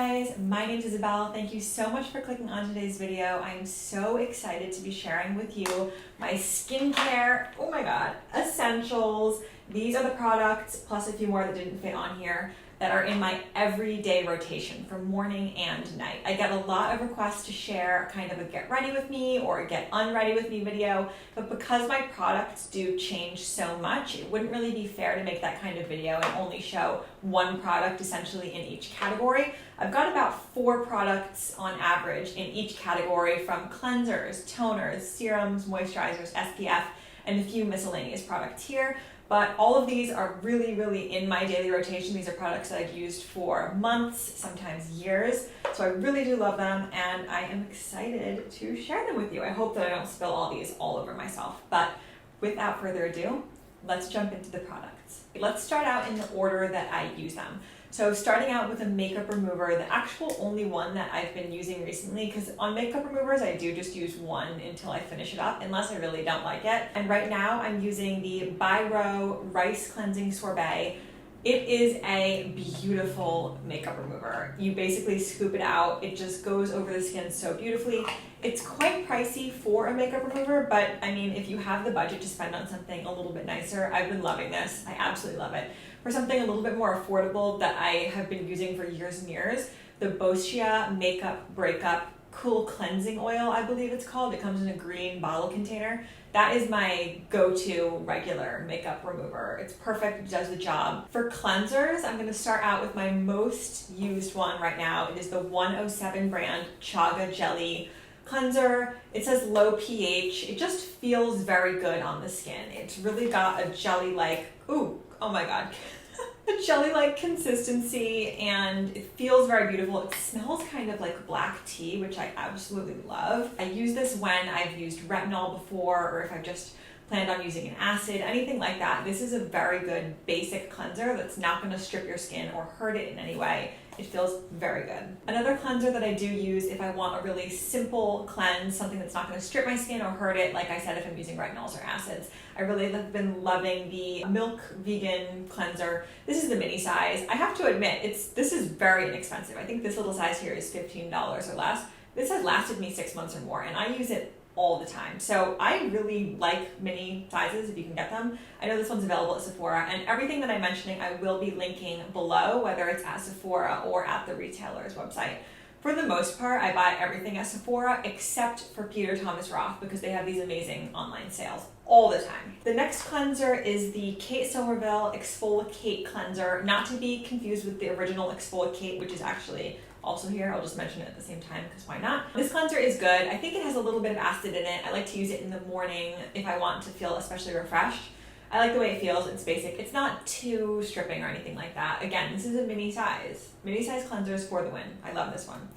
guys, my name is Isabel. Thank you so much for clicking on today's video. I am so excited to be sharing with you my skincare, oh my god, essentials. These are the products, plus a few more that didn't fit on here, that are in my everyday rotation for morning and night. I get a lot of requests to share kind of a get ready with me or get unready with me video, but because my products do change so much, it wouldn't really be fair to make that kind of video and only show one product essentially in each category. I've got about 4 products on average in each category, from cleansers, toners, serums, moisturizers, SPF, and a few miscellaneous products here. But all of these are really in my daily rotation. These are products that I've used for months, sometimes years. So I really do love them, and I am excited to share them with you. I hope that I don't spill all these all over myself. But without further ado, let's jump into the products. Let's start out in the order that I use them. So starting out with a makeup remover, the actual only one that I've been using recently, because on makeup removers I do just use one until I finish it up, unless I really don't like it. And right now I'm using the Biro Rice Cleansing Sorbet. It is a beautiful makeup remover. You basically scoop it out, it just goes over the skin so beautifully. It's quite pricey for a makeup remover, but I mean, if you have the budget to spend on something a little bit nicer, I've been loving this. I absolutely love it. For something a little bit more affordable that I have been using for years and years, the Boscia Makeup Breakup Cool Cleansing Oil, I believe it's called. It comes in a green bottle container. That is my go-to regular makeup remover. It's perfect, it does the job. For cleansers, I'm gonna start out with my most used one right now. It is the 107 brand Chaga Jelly cleanser. It says low pH. It just feels very good on the skin. It's really got a jelly-like, ooh, oh my god, a jelly-like consistency, and it feels very beautiful. It smells kind of like black tea, which I absolutely love. I use this when I've used retinol before, or if I've just planned on using an acid, anything like that. This is a very good basic cleanser that's not going to strip your skin or hurt it in any way. It feels very good. Another cleanser that I do use if I want a really simple cleanse, something that's not going to strip my skin or hurt it, like I said, if I'm using retinols or acids, I really have been loving the Milk Vegan Cleanser. This is the mini size. I have to admit, this is very inexpensive. I think this little size here is $15 or less. This has lasted me 6 months or more, and I use it all the time. So I really like mini sizes if you can get them. I know this one's available at Sephora, and everything that I'm mentioning I will be linking below, whether it's at Sephora or at the retailer's website. For the most part, I buy everything at Sephora except for Peter Thomas Roth, because they have these amazing online sales all the time. The next cleanser is the Kate Somerville Exfoliate Cleanser, not to be confused with the original Exfoliate, which is actually also here. I'll just mention it at the same time because why not? This cleanser is good. I think it has a little bit of acid in it. I like to use it in the morning if I want to feel especially refreshed. I like the way it feels. It's basic. It's not too stripping or anything like that. Again, this is a mini size. Mini size cleansers for the win. I love this one.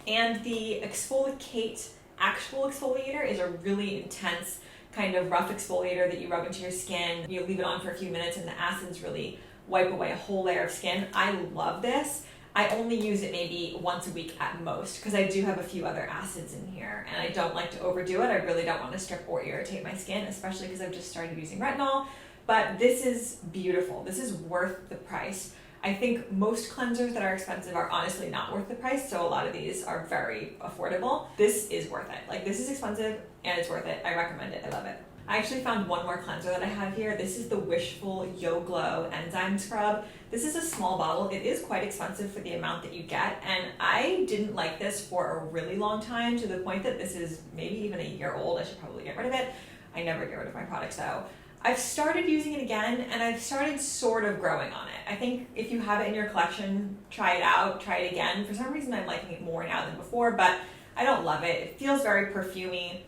And the Exfoliate actual exfoliator is a really intense kind of rough exfoliator that you rub into your skin. You leave it on for a few minutes and the acids really wipe away a whole layer of skin. I love this. I only use it maybe once a week at most, because I do have a few other acids in here and I don't like to overdo it. I really don't want to strip or irritate my skin, especially because I've just started using retinol. But this is beautiful. This is worth the price. I think most cleansers that are expensive are honestly not worth the price, so a lot of these are very affordable. This is worth it. Like, this is expensive and it's worth it. I recommend it. I love it. I actually found one more cleanser that I have here. This is the Wishful Yo Glow Enzyme Scrub. This is a small bottle. It is quite expensive for the amount that you get, and I didn't like this for a really long time, to the point that this is maybe even a year old. I should probably get rid of it. I never get rid of my products though. I've started using it again, and I've started sort of growing on it. I think if you have it in your collection, try it out, try it again. For some reason I'm liking it more now than before, but I don't love it. It feels very perfumey.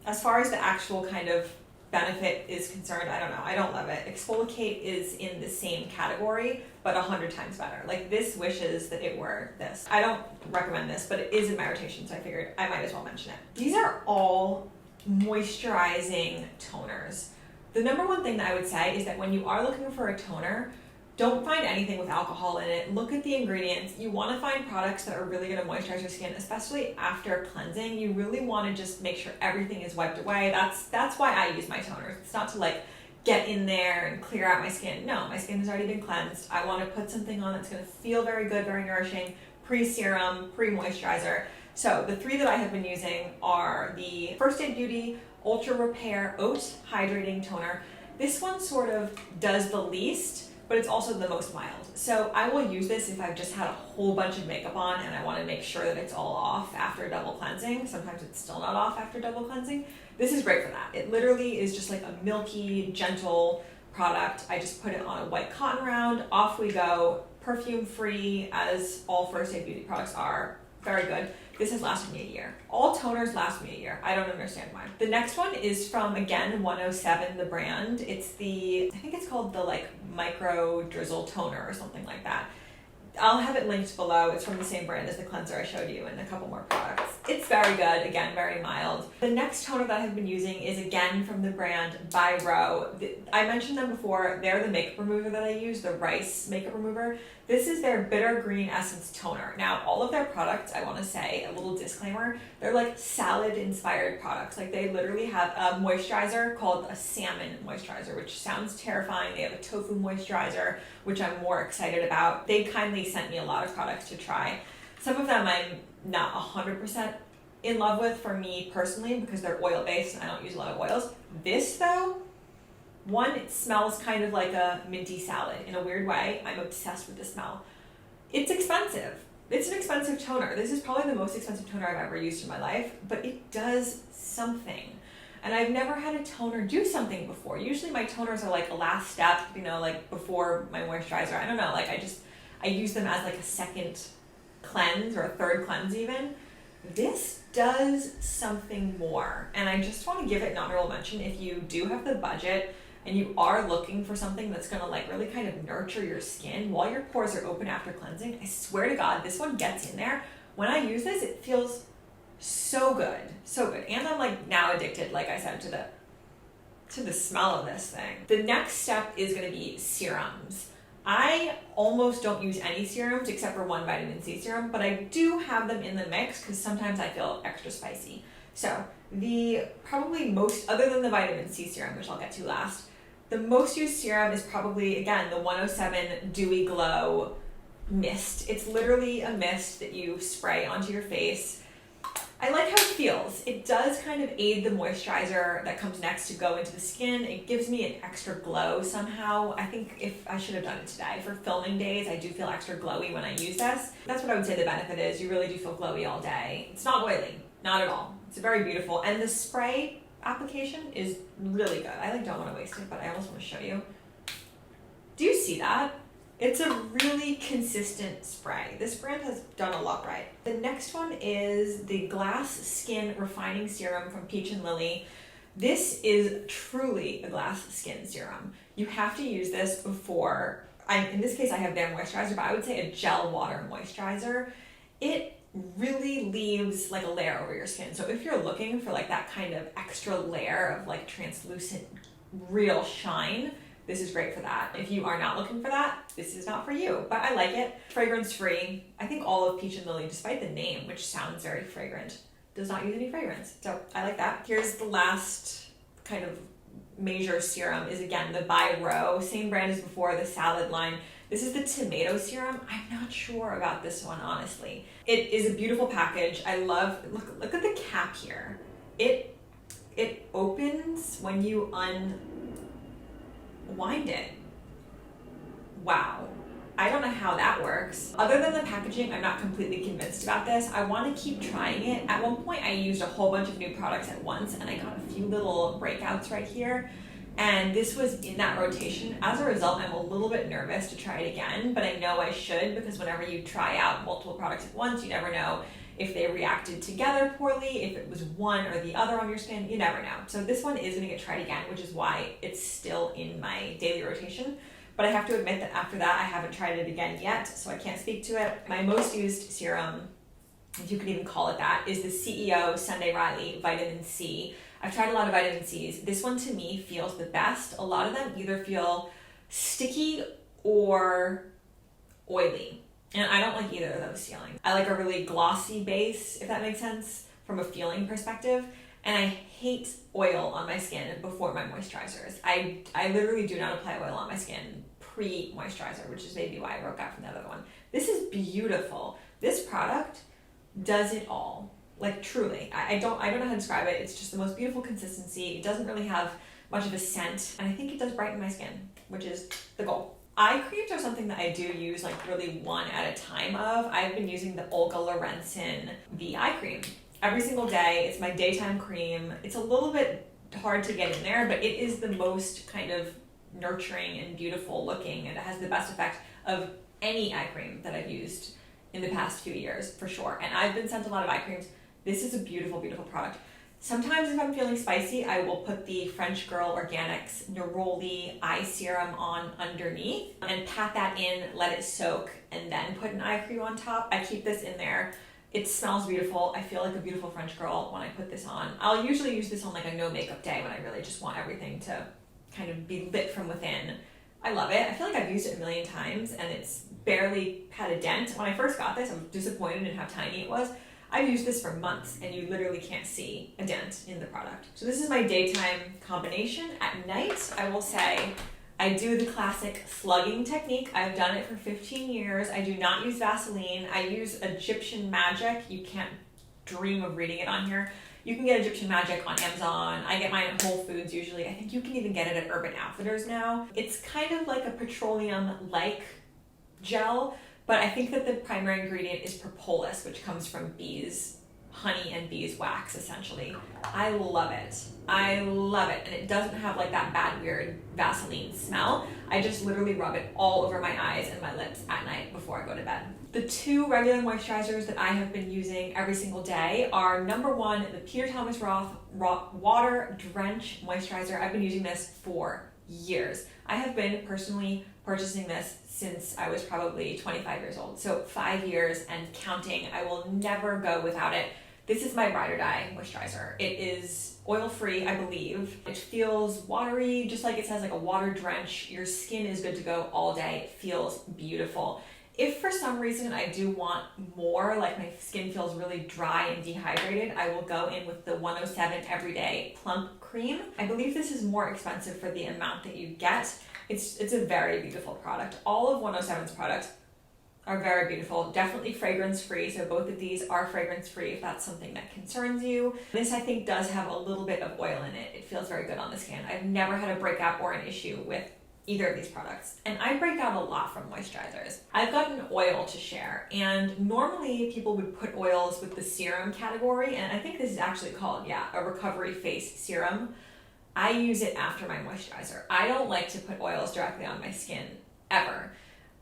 As far as the actual kind of benefit is concerned, I don't know. I don't love it. Exfoliate is in the same category, but 100 times better. Like, this wishes that it were this. I don't recommend this, but it is in my rotation, so I figured I might as well mention it. These are all moisturizing toners. The number one thing that I would say is that when you are looking for a toner, don't find anything with alcohol in it. Look at the ingredients. You want to find products that are really going to moisturize your skin, especially after cleansing. You really want to just make sure everything is wiped away. That's why I use my toners. It's not to like get in there and clear out my skin. No, my skin has already been cleansed. I want to put something on that's going to feel very good, very nourishing, pre-serum, pre-moisturizer. So the three that I have been using are the First Aid Beauty Ultra Repair Oat Hydrating Toner. This one sort of does the least, but it's also the most mild. So I will use this if I've just had a whole bunch of makeup on and I want to make sure that it's all off after double cleansing. Sometimes it's still not off after double cleansing. This is great for that. It literally is just like a milky, gentle product. I just put it on a white cotton round, off we go, perfume free, as all First Aid Beauty products are. Very good. This has lasted me a year. All toners last me a year. I don't understand why. The next one is from, again, 107, the brand. It's the, I think it's called the like Micro Drizzle Toner or something like that. I'll have it linked below. It's from the same brand as the cleanser I showed you and a couple more products. It's very good, again, very mild. The next toner that I've been using is again from the brand by Roth. I mentioned them before. They're the makeup remover that I use, the rice makeup remover. This is their Bitter Green Essence Toner. Now, all of their products, I want to say, a little disclaimer, they're like salad-inspired products. Like they literally have a moisturizer called a salmon moisturizer, which sounds terrifying. They have a tofu moisturizer, which I'm more excited about. They kindly sent me a lot of products to try. Some of them I'm not 100% in love with for me personally because they're oil-based and I don't use a lot of oils. This though, one, it smells kind of like a minty salad in a weird way. I'm obsessed with the smell. It's expensive. It's an expensive toner. This is probably the most expensive toner I've ever used in my life, but it does something. And I've never had a toner do something before. Usually my toners are like a last step, you know, like before my moisturizer. I don't know, like I use them as like a second cleanse or a third cleanse even. This does something more. And I just want to give it an honorable mention if you do have the budget and you are looking for something that's going to like really kind of nurture your skin while your pores are open after cleansing. I swear to God, this one gets in there. When I use this, it feels so good, so good. And I'm like now addicted, like I said, to the smell of this thing. The next step is going to be serums. I almost don't use any serums except for one vitamin C serum, but I do have them in the mix because sometimes I feel extra spicy. So the probably most, other than the vitamin C serum, which I'll get to last, the most used serum is probably, again, the 107 Dewy Glow Mist. It's literally a mist that you spray onto your face. I like how it feels. It does kind of aid the moisturizer that comes next to go into the skin. It gives me an extra glow somehow. I think if I should have done it today. For filming days, I do feel extra glowy when I use this. That's what I would say the benefit is. You really do feel glowy all day. It's not oily, not at all. It's very beautiful. And the spray application is really good. I like don't want to waste it, but I almost want to show you. Do you see that? It's a really consistent spray. This brand has done a lot right. The next one is the Glass Skin Refining Serum from Peach and Lily. This is truly a glass skin serum. You have to use this before, in this case I have their moisturizer, but I would say a gel water moisturizer. It really leaves like a layer over your skin. So if you're looking for like that kind of extra layer of like translucent, real shine, this is great for that. If you are not looking for that, this is not for you, but I like it. Fragrance free. I think all of Peach and Lily, despite the name, which sounds very fragrant, does not use any fragrance. So I like that. Here's the last kind of major serum is again the by Roth, same brand as before, the salad line. This is the tomato serum. I'm not sure about this one, honestly. It is a beautiful package. I love, look at the cap here. It opens when you unwind it. Wow. I don't know how that works. Other than the packaging, I'm not completely convinced about this. I want to keep trying it. At one point, I used a whole bunch of new products at once, and I got a few little breakouts right here. And this was in that rotation. As a result, I'm a little bit nervous to try it again, but I know I should because whenever you try out multiple products at once, you never know if they reacted together poorly, if it was one or the other on your skin, you never know. So this one is gonna get tried again, which is why it's still in my daily rotation. But I have to admit that after that, I haven't tried it again yet, so I can't speak to it. My most used serum, if you could even call it that, is the CEO Sunday Riley Vitamin C. I've tried a lot of vitamin C's. This one to me feels the best. A lot of them either feel sticky or oily. And I don't like either of those feelings. I like a really glossy base, if that makes sense, from a feeling perspective. And I hate oil on my skin before my moisturizers. I literally do not apply oil on my skin pre-moisturizer, which is maybe why I broke out from the other one. This is beautiful. This product does it all. Like truly, I don't know how to describe it. It's just the most beautiful consistency. It doesn't really have much of a scent, and I think it does brighten my skin, which is the goal. Eye creams are something that I do use like really one at a time of. I've been using the Olga Lorenzen V eye cream every single day. It's my daytime cream. It's a little bit hard to get in there, but it is the most kind of nurturing and beautiful looking, and it has the best effect of any eye cream that I've used in the past few years for sure. And I've been sent a lot of eye creams. This is a beautiful, beautiful product. Sometimes if I'm feeling spicy, I will put the French Girl Organics Neroli Eye Serum on underneath and pat that in, let it soak, and then put an eye cream on top. I keep this in there. It smells beautiful. I feel like a beautiful French girl when I put this on. I'll usually use this on like a no makeup day when I really just want everything to kind of be lit from within. I love it. I feel like I've used it a million times and it's barely had a dent. When I first got this, I was disappointed in how tiny it was. I've used this for months and you literally can't see a dent in the product. So this is my daytime combination. At night, I will say, I do the classic slugging technique. I've done it for 15 years. I do not use Vaseline. I use Egyptian Magic. You can't dream of reading it on here. You can get Egyptian Magic on Amazon. I get mine at Whole Foods usually. I think you can even get it at Urban Outfitters now. It's kind of like a petroleum-like gel, but I think that the primary ingredient is propolis, which comes from bees, honey and beeswax, essentially. I love it. I love it. And it doesn't have like that bad, weird Vaseline smell. I just literally rub it all over my eyes and my lips at night before I go to bed. The two regular moisturizers that I have been using every single day are number one, the Peter Thomas Roth Water Drench Moisturizer. I've been using this for years. I have been personally purchasing this since I was probably 25 years old. So 5 years and counting. I will never go without it. This is my ride or die moisturizer. It is oil-free, I believe. It feels watery, just like it says, like a water drench. Your skin is good to go all day. It feels beautiful. If for some reason I do want more, like my skin feels really dry and dehydrated, I will go in with the 107 Everyday Plump Cream. I believe this is more expensive for the amount that you get. It's a very beautiful product. All of 107's products are very beautiful, definitely fragrance free. So both of these are fragrance free if that's something that concerns you. This I think does have a little bit of oil in it. It feels very good on the skin. I've never had a breakout or an issue with either of these products. And I break out a lot from moisturizers. I've got an oil to share, and normally people would put oils with the serum category, and I think this is actually called, a recovery face serum. I use it after my moisturizer. I don't like to put oils directly on my skin, ever.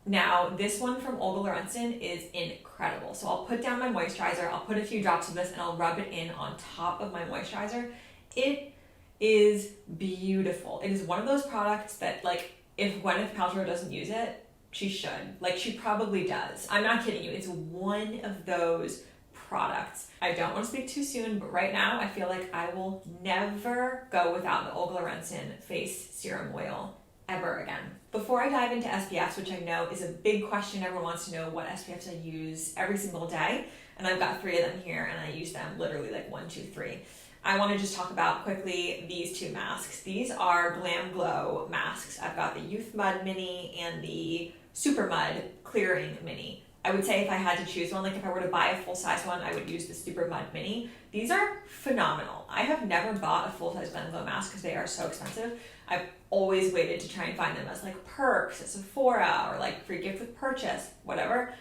Now, this one from Olga Lorenzen is incredible. So I'll put down my moisturizer, I'll put a few drops of this, and I'll rub it in on top of my moisturizer. It is beautiful. It is one of those products that, like, if Gwyneth Paltrow doesn't use it, she should. Like, she probably does. I'm not kidding you. It's one of those products. I don't want to speak too soon, but right now I feel like I will never go without the Olga Lorenzen face serum oil ever again. Before I dive into SPFs, which I know is a big question, everyone wants to know what SPFs I use every single day, and I've got 3 of them here, and I use them literally like 1, 2, 3. I want to just talk about quickly these 2 masks. These are Glam Glow masks. I've got the Youth Mud Mini and the Super Mud Clearing Mini. I would say if I had to choose one, like if I were to buy a full-size one, I would use the Super Mud Mini. These are phenomenal. I have never bought a full-size Glam Glow mask because they are so expensive. I've always waited to try and find them as like perks at Sephora or like free gift with purchase, whatever.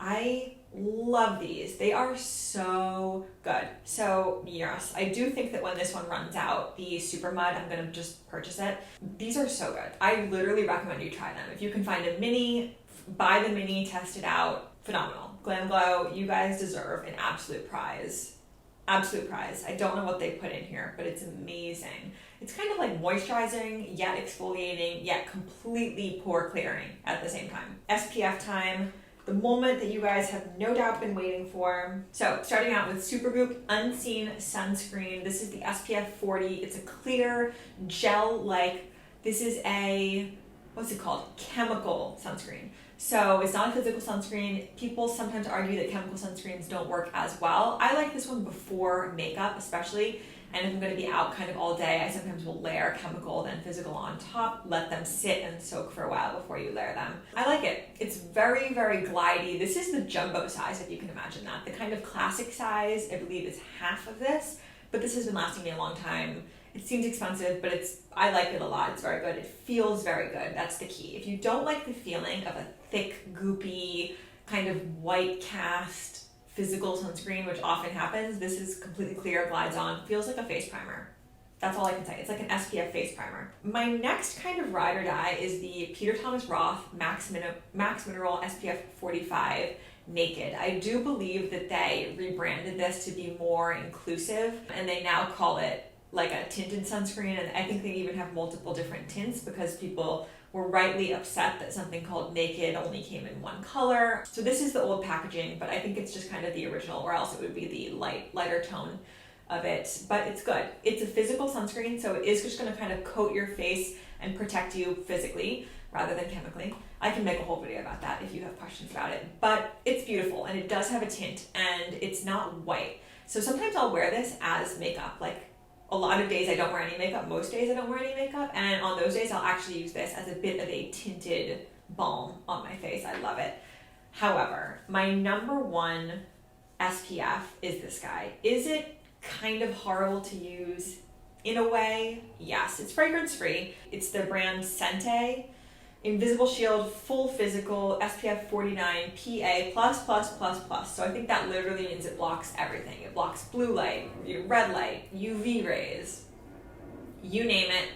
I love these. They are so good. So yes, I do think that when this one runs out, the Super Mud, I'm gonna just purchase it. These are so good. I literally recommend you try them. If you can find a mini, buy the mini, test it out. Phenomenal. Glam Glow, you guys deserve an absolute prize. Absolute prize. I don't know what they put in here, but it's amazing. It's kind of like moisturizing, yet exfoliating, yet completely pore clearing at the same time. SPF time. The moment that you guys have no doubt been waiting for. So starting out with Supergoop Unseen Sunscreen. This is the SPF 40. It's a clear gel-like, this is a, what's it called? Chemical sunscreen. So it's not a physical sunscreen. People sometimes argue that chemical sunscreens don't work as well. I like this one before makeup especially. And if I'm going to be out kind of all day, I sometimes will layer chemical, then physical on top, let them sit and soak for a while before you layer them. I like it. It's very, very glidey. This is the jumbo size, if you can imagine that. The kind of classic size, I believe, is half of this, but this has been lasting me a long time. It seems expensive, but I like it a lot. It's very good. It feels very good. That's the key. If you don't like the feeling of a thick, goopy, kind of white cast physical sunscreen, which often happens, this is completely clear, glides on, feels like a face primer. That's all I can say. It's like an SPF face primer. My next kind of ride or die is the Peter Thomas Roth Max Mineral SPF 45 Naked. I do believe that they rebranded this to be more inclusive, and they now call it like a tinted sunscreen, and I think they even have multiple different tints because people were rightly upset that something called Naked only came in one color. So this is the old packaging, but I think it's just kind of the original, or else it would be the lighter tone of it, but it's good. It's a physical sunscreen, so it is just going to kind of coat your face and protect you physically rather than chemically. I can make a whole video about that if you have questions about it, but it's beautiful and it does have a tint and it's not white. So sometimes I'll wear this as makeup. Like a lot of days I don't wear any makeup, most days I don't wear any makeup, and on those days I'll actually use this as a bit of a tinted balm on my face. I love it. However, my number one SPF is this guy. Is it kind of horrible to use? In a way, yes. It's fragrance free. It's the brand Sente. Invisible Shield, full physical, SPF 49, PA+++++. So I think that literally means it blocks everything. It blocks blue light, red light, UV rays, you name it.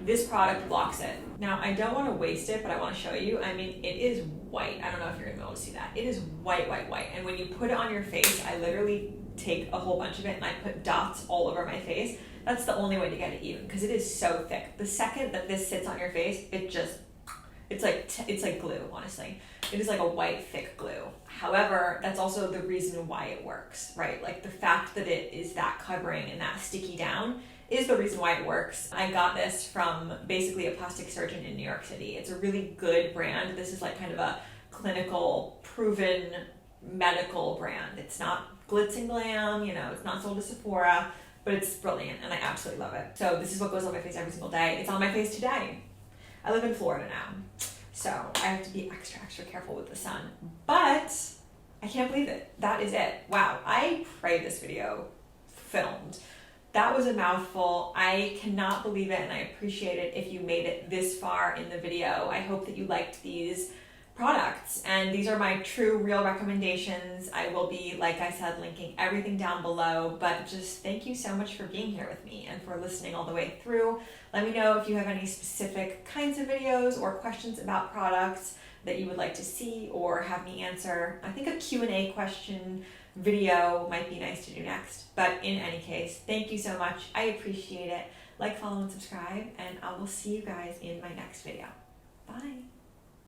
This product blocks it. Now, I don't want to waste it, but I want to show you. I mean, it is white. I don't know if you're going to be able to see that. It is white, white, white. And when you put it on your face, I literally take a whole bunch of it and I put dots all over my face. That's the only way to get it even because it is so thick. The second that this sits on your face, it's like glue, honestly. It is like a white, thick glue. However, that's also the reason why it works, right? Like the fact that it is that covering and that sticky down is the reason why it works. I got this from basically a plastic surgeon in New York City. It's a really good brand. This is like kind of a clinical, proven medical brand. It's not glitz and glam, it's not sold to Sephora, but it's brilliant and I absolutely love it. So this is what goes on my face every single day. It's on my face today. I live in Florida now, so I have to be extra, extra careful with the sun, but I can't believe it. That is it. Wow, I pray this video filmed. That was a mouthful. I cannot believe it, and I appreciate it if you made it this far in the video. I hope that you liked these products, and these are my true, real recommendations. I will be, like I said, linking everything down below, but just thank you so much for being here with me and for listening all the way through. Let me know if you have any specific kinds of videos or questions about products that you would like to see or have me answer. I think a Q&A question video might be nice to do next, but in any case, thank you so much. I appreciate it. Like, follow, and subscribe, and I will see you guys in my next video. Bye.